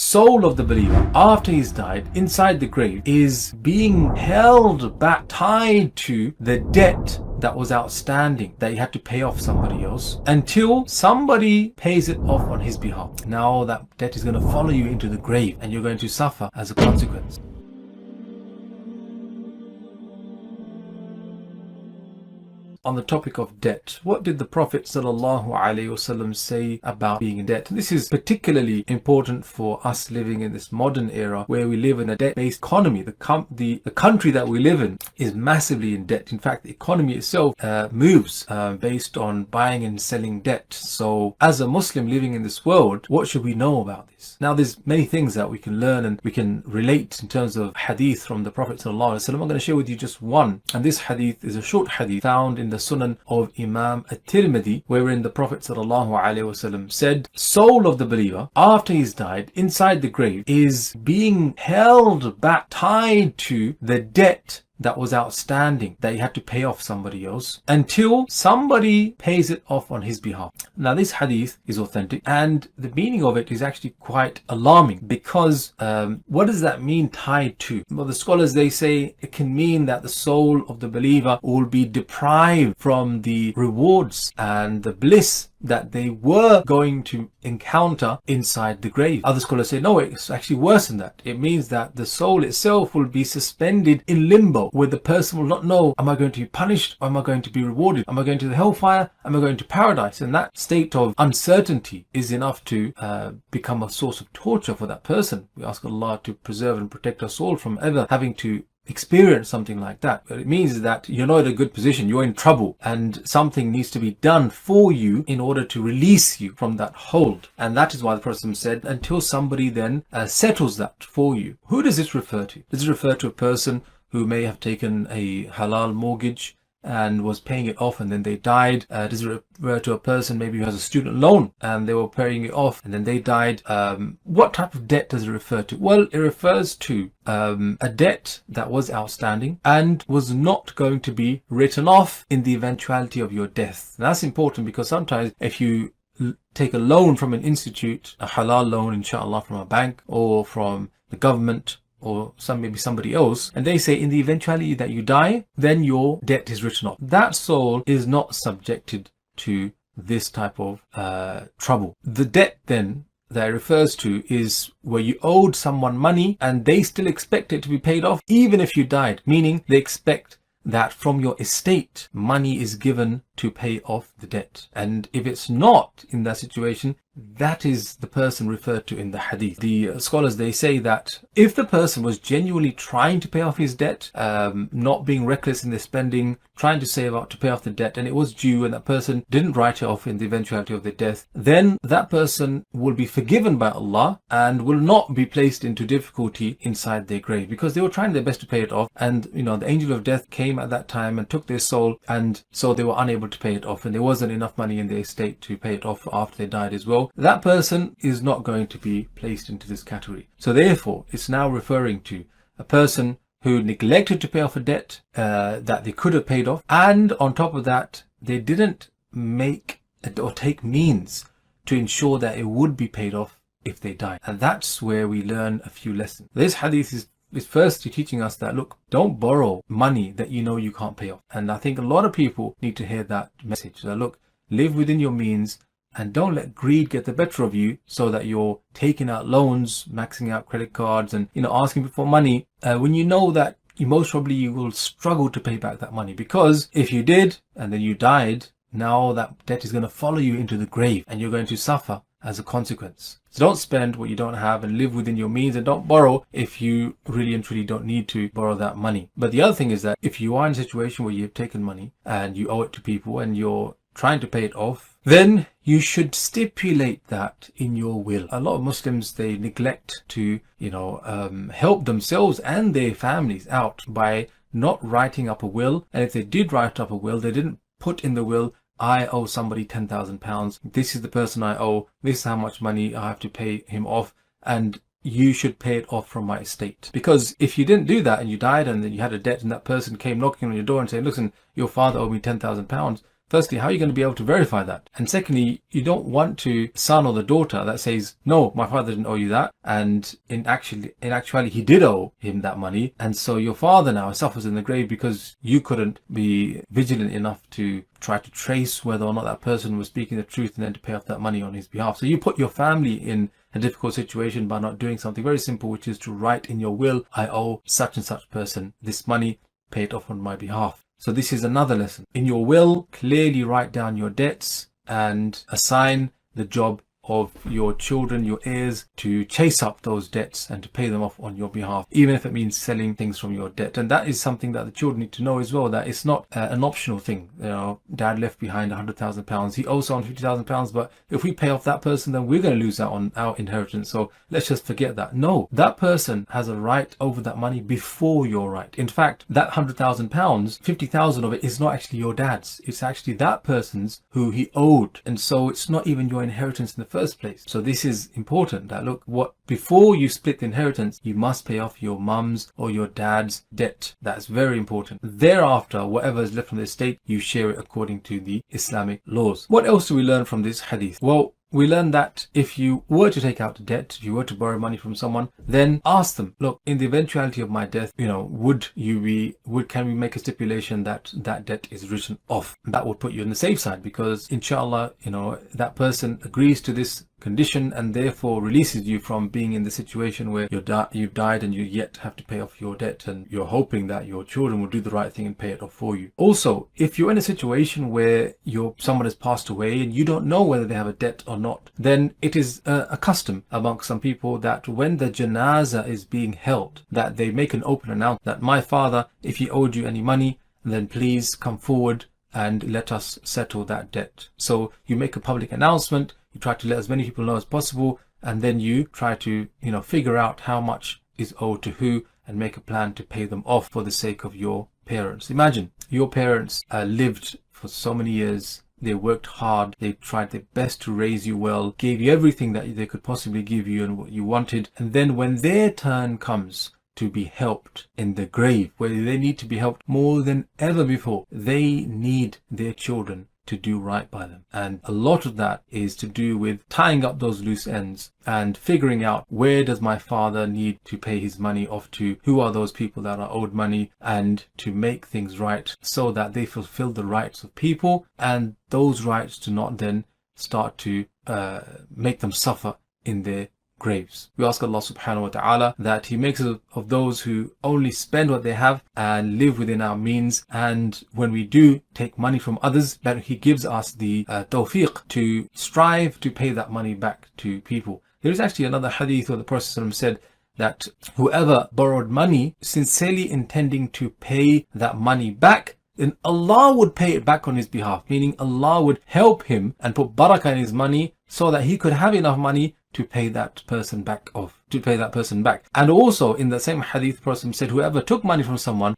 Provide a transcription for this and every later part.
soul of the believer after he's died inside the grave is being held back, tied to the debt that was outstanding, that he had to pay off somebody else, until somebody pays it off on his behalf. Now that debt is going to follow you into the grave and you're going to suffer as a consequence. On the topic of debt, what did the Prophet ﷺ say about being in debt? And this is particularly important for us living in this modern era where we live in a debt-based economy. The country that we live in is massively in debt. In fact, the economy itself moves based on buying and selling debt. So as a Muslim living in this world, what should we know about this? Now, there's many things that we can learn and we can relate in terms of hadith from the Prophet ﷺ. I'm going to share with you just one. And this hadith is a short hadith found in the Sunan of Imam At-Tirmidhi, wherein the Prophet ﷺ said, soul of the believer after he's died inside the grave is being held back, tied to the debt that was outstanding, that he had to pay off somebody else, until somebody pays it off on his behalf. Now, this hadith is authentic, and the meaning of it is actually quite alarming, because what does that mean, tied to? Well, the scholars, they say it can mean that the soul of the believer will be deprived from the rewards and the bliss that they were going to encounter inside the grave. Other scholars say, no, it's actually worse than that. It means that the soul itself will be suspended in limbo, where the person will not know, am I going to be punished? Or am I going to be rewarded? Am I going to the hellfire? Am I going to paradise? And that state of uncertainty is enough to become a source of torture for that person. We ask Allah to preserve and protect us all from ever having to experience something like that. But it means that you're not in a good position, you're in trouble, and something needs to be done for you in order to release you from that hold. And that is why the Prophet said, until somebody then settles that for you. Who does this refer to? Does it refer to a person who may have taken a halal mortgage and was paying it off and then they died? Does it refer to a person maybe who has a student loan and they were paying it off and then they died? What type of debt does it refer to? Well, it refers to a debt that was outstanding and was not going to be written off in the eventuality of your death. And that's important, because sometimes if you take a loan from an institute, a halal loan, inshallah, from a bank or from the government, or maybe somebody else, and they say in the eventuality that you die, then your debt is written off. That soul is not subjected to this type of trouble. The debt then that it refers to is where you owed someone money and they still expect it to be paid off even if you died, meaning they expect that from your estate money is given to pay off the debt. And if it's not in that situation, that is the person referred to in the hadith. The scholars, they say that if the person was genuinely trying to pay off his debt, not being reckless in their spending, trying to save up to pay off the debt, and it was due and that person didn't write it off in the eventuality of their death, then that person will be forgiven by Allah and will not be placed into difficulty inside their grave, because they were trying their best to pay it off, and the angel of death came at that time and took their soul, and so they were unable to pay it off, and there wasn't enough money in their estate to pay it off after they died as well. That person is not going to be placed into this category. So therefore, it's now referring to a person who neglected to pay off a debt that they could have paid off, and on top of that, they didn't make or take means to ensure that it would be paid off if they died. And that's where we learn a few lessons. This hadith is firstly teaching us that, look, don't borrow money that you know you can't pay off. And I think a lot of people need to hear that message, that look, live within your means and don't let greed get the better of you so that you're taking out loans, maxing out credit cards, and asking for money when you know that most probably you will struggle to pay back that money. Because if you did and then you died, now that debt is going to follow you into the grave and you're going to suffer as a consequence. So don't spend what you don't have and live within your means, and don't borrow if you really and truly don't need to borrow that money. But the other thing is that if you are in a situation where you've taken money and you owe it to people and you're trying to pay it off, then you should stipulate that in your will. A lot of Muslims, they neglect to help themselves and their families out by not writing up a will. And if they did write up a will, they didn't put in the will, I owe somebody £10,000. This is the person I owe. This is how much money I have to pay him off, and you should pay it off from my estate. Because if you didn't do that and you died and then you had a debt and that person came knocking on your door and saying, listen, your father owed me £10,000, Firstly, how are you going to be able to verify that? And secondly, you don't want to son or the daughter that says, no, my father didn't owe you that, and in actuality he did owe him that money, and so your father now suffers in the grave because you couldn't be vigilant enough to try to trace whether or not that person was speaking the truth and then to pay off that money on his behalf. So you put your family in a difficult situation by not doing something very simple, which is to write in your will, I owe such and such person this money, pay it off on my behalf. So this is another lesson. In your will, clearly write down your debts and assign the job of your children, your heirs, to chase up those debts and to pay them off on your behalf, even if it means selling things from your debt. And that is something that the children need to know as well, that it's not an optional thing. You know, dad left behind £100,000. He owes on £50,000, but if we pay off that person, then we're going to lose out on our inheritance. So let's just forget that. No, that person has a right over that money before your right. In fact, that £100,000, 50,000 of it is not actually your dad's. It's actually that person's who he owed. And so it's not even your inheritance in the first place. So this is important, that look, before you split the inheritance, you must pay off your mum's or your dad's debt. That's very important. Thereafter, whatever is left from the estate, you share it according to the Islamic laws. What else do we learn from this hadith? Well, we learn that if you were to take out a debt, if you were to borrow money from someone, then ask them, look, in the eventuality of my death, can we make a stipulation that that debt is written off? That would put you on the safe side, because inshallah, that person agrees to this condition and therefore releases you from being in the situation where you've died and you yet have to pay off your debt, and you're hoping that your children will do the right thing and pay it off for you. Also, if you're in a situation where someone has passed away and you don't know whether they have a debt or not, then it is a custom amongst some people that when the janazah is being held, that they make an open announcement that my father, if he owed you any money, then please come forward and let us settle that debt. So you make a public announcement, you try to let as many people know as possible, and then you try to figure out how much is owed to who and make a plan to pay them off for the sake of your parents. Imagine your parents lived for so many years. They worked hard, they tried their best to raise you well, gave you everything that they could possibly give you and what you wanted, and then when their turn comes to be helped in the grave, where they need to be helped more than ever before, they need their children to do right by them. And a lot of that is to do with tying up those loose ends and figuring out, where does my father need to pay his money off to, who are those people that are owed money, and to make things right so that they fulfill the rights of people, and those rights do not then start to make them suffer in their graves. We ask Allah subhanahu wa ta'ala that He makes us of those who only spend what they have and live within our means, and when we do take money from others, that He gives us the tawfiq to strive to pay that money back to people. There is actually another hadith where the Prophet said that whoever borrowed money sincerely intending to pay that money back, then Allah would pay it back on his behalf, meaning Allah would help him and put barakah in his money so that he could have enough money to pay that person back. And also in the same hadith, Prophet said, whoever took money from someone,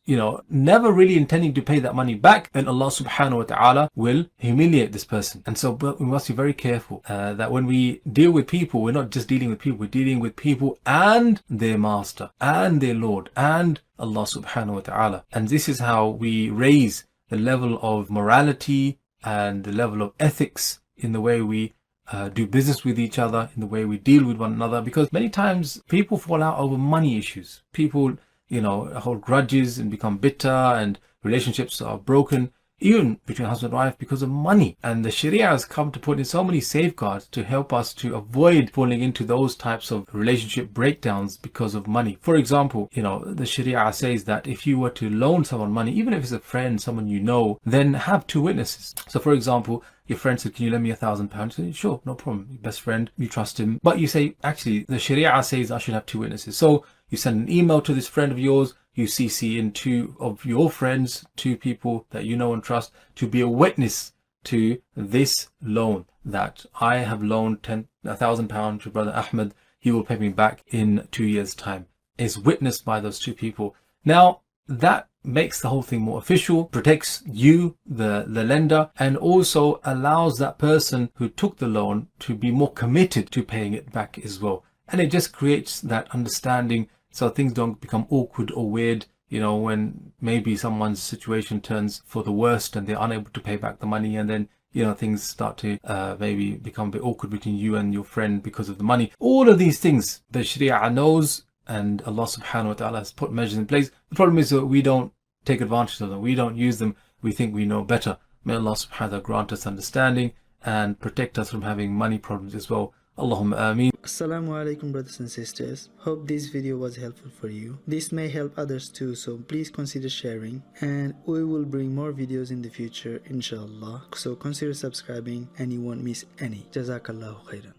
never really intending to pay that money back, then Allah subhanahu wa ta'ala will humiliate this person. And so we must be very careful that when we deal with people, we're not just dealing with people, we're dealing with people and their master and their Lord and Allah subhanahu wa ta'ala. And this is how we raise the level of morality and the level of ethics in the way we do business with each other, in the way we deal with one another, because many times people fall out over money issues. People, hold grudges and become bitter, and relationships are broken, even between husband and wife, because of money. And the sharia has come to put in so many safeguards to help us to avoid falling into those types of relationship breakdowns because of money. For example, the sharia says that if you were to loan someone money, even if it's a friend, someone you know, then have two witnesses. So for example, your friend said, can you lend me £1,000? You say, sure, no problem. Your best friend, you trust him. But you say, actually, the sharia says I should have two witnesses. So you send an email to this friend of yours, you CC in two of your friends, two people that you know and trust, to be a witness to this loan, that I have loaned £1,000 to Brother Ahmed. He will pay me back in 2 years' time. Is witnessed by those two people. Now, that makes the whole thing more official, protects you, the lender, and also allows that person who took the loan to be more committed to paying it back as well. And it just creates that understanding so things don't become awkward or weird, you know, when maybe someone's situation turns for the worst and they're unable to pay back the money, and then, you know, things start to maybe become a bit awkward between you and your friend because of the money. All of these things the Sharia knows, and Allah subhanahu wa ta'ala has put measures in place. The problem is that we don't take advantage of them. We don't use them. We think we know better. May Allah subhanahu wa ta'ala grant us understanding and protect us from having money problems as well. Allahumma ameen. Assalamu alaikum, brothers and sisters. Hope this video was helpful for you. This may help others too, so please consider sharing, and we will bring more videos in the future inshallah. So consider subscribing and you won't miss any. Jazakallahu khairan.